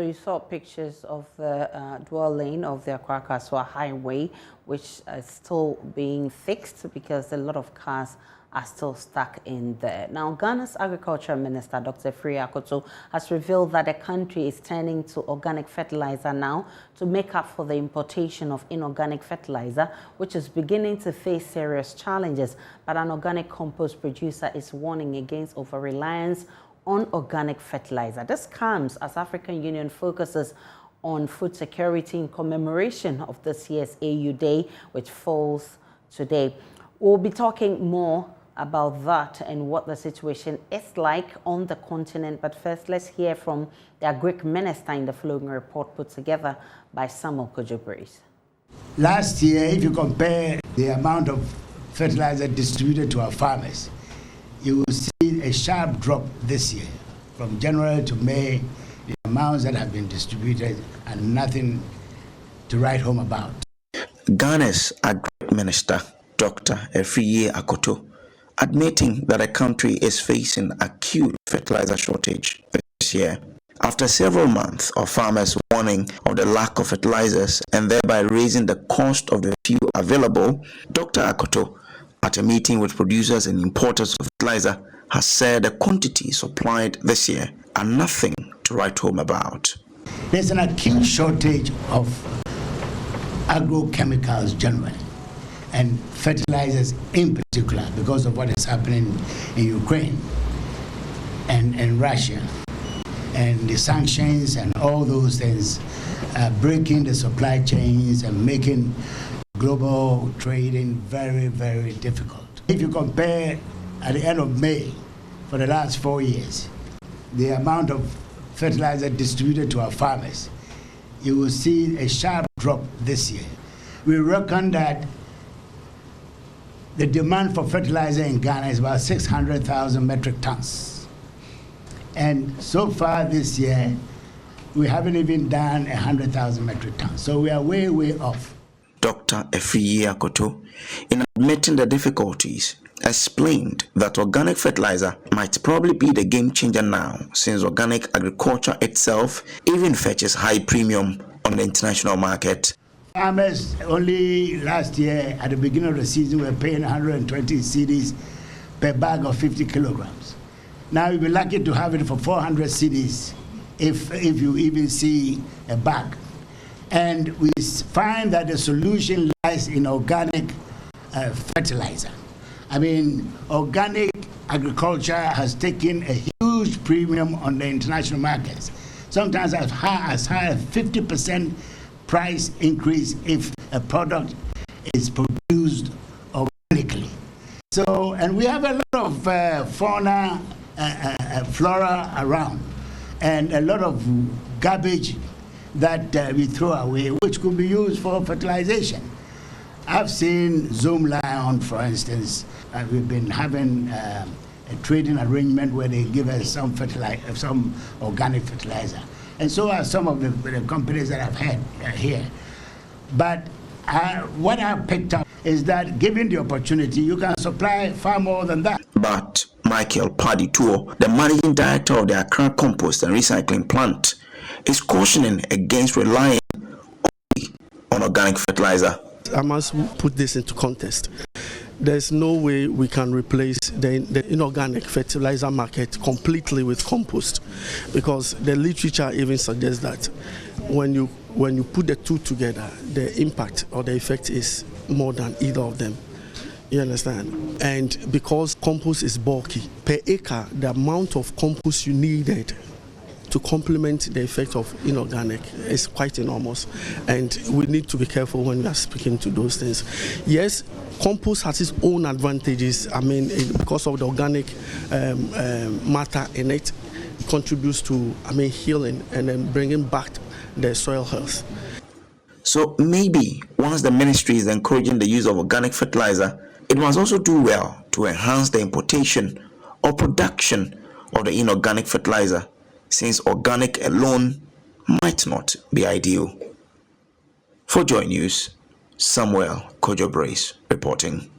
you saw pictures of the dual lane of the Accra Kaswa highway, which is still being fixed because a lot of cars are still stuck in there. Now, Ghana's Agriculture Minister, Dr. Afriyie Akoto, has revealed that the country is turning to organic fertilizer now to make up for the importation of inorganic fertilizer, which is beginning to face serious challenges. But an organic compost producer is warning against over-reliance on organic fertilizer. This comes as African Union focuses on food security in commemoration of this year's AU Day, which falls today. We'll be talking more about that and what the situation is like on the continent. But first, let's hear from the Agric Minister in the following report put together by Samuel Kojo. Last year, if you compare the amount of fertilizer distributed to our farmers, you will see a sharp drop this year. From January to May, the amounts that have been distributed are nothing to write home about. Ghana's Agric Minister, Dr. Afriyie Akoto, admitting that the country is facing acute fertilizer shortage this year. After several months of farmers warning of the lack of fertilizers and thereby raising the cost of the few available, Dr. Akoto, at a meeting with producers and importers of fertilizer, has said the quantity supplied this year are nothing to write home about. There's an acute shortage of agrochemicals generally, and fertilizers in particular, because of what is happening in Ukraine and Russia, and the sanctions and all those things breaking the supply chains and making global trading very, very difficult. If you compare at the end of May for the last 4 years, the amount of fertilizer distributed to our farmers, you will see a sharp drop this year. We reckon that the demand for fertilizer in Ghana is about 600,000 metric tons. And so far this year, we haven't even done 100,000 metric tons. So we are way, way off. Dr. Afriyie Akoto, in admitting the difficulties, explained that organic fertilizer might probably be the game changer now, since organic agriculture itself even fetches high premium on the international market. Farmers only last year at the beginning of the season were paying 120 cedis per bag of 50 kilograms. Now you'll be lucky to have it for 400 cedis if you even see a bag. And we find that the solution lies in organic fertilizer. I mean, organic agriculture has taken a huge premium on the international markets, sometimes as high as 50% price increase if a product is produced organically. So, and we have a lot of fauna, flora around, and a lot of garbage that we throw away, which could be used for fertilization. I've seen Zoom Lion, for instance. We've been having a trading arrangement where they give us some organic fertilizer. And so are some of the companies that I've had here. But what I've picked up is that given the opportunity, you can supply far more than that. But Michael Padituo, the managing director of the Accra Compost and Recycling Plant, is cautioning against relying only on organic fertilizer. I must put this into context. There's no way we can replace the inorganic fertilizer market completely with compost, because the literature even suggests that when you put the two together, the impact or the effect is more than either of them. You understand? And because compost is bulky, per acre, the amount of compost you needed to complement the effect of inorganic is quite enormous, and we need to be careful when we are speaking to those things. Yes, compost has its own advantages. I mean, because of the organic matter in it, contributes to, healing and then bringing back the soil health. So maybe once the ministry is encouraging the use of organic fertilizer, it must also do well to enhance the importation or production of the inorganic fertilizer, since organic alone might not be ideal. For Joy News, Samuel Kojo reporting.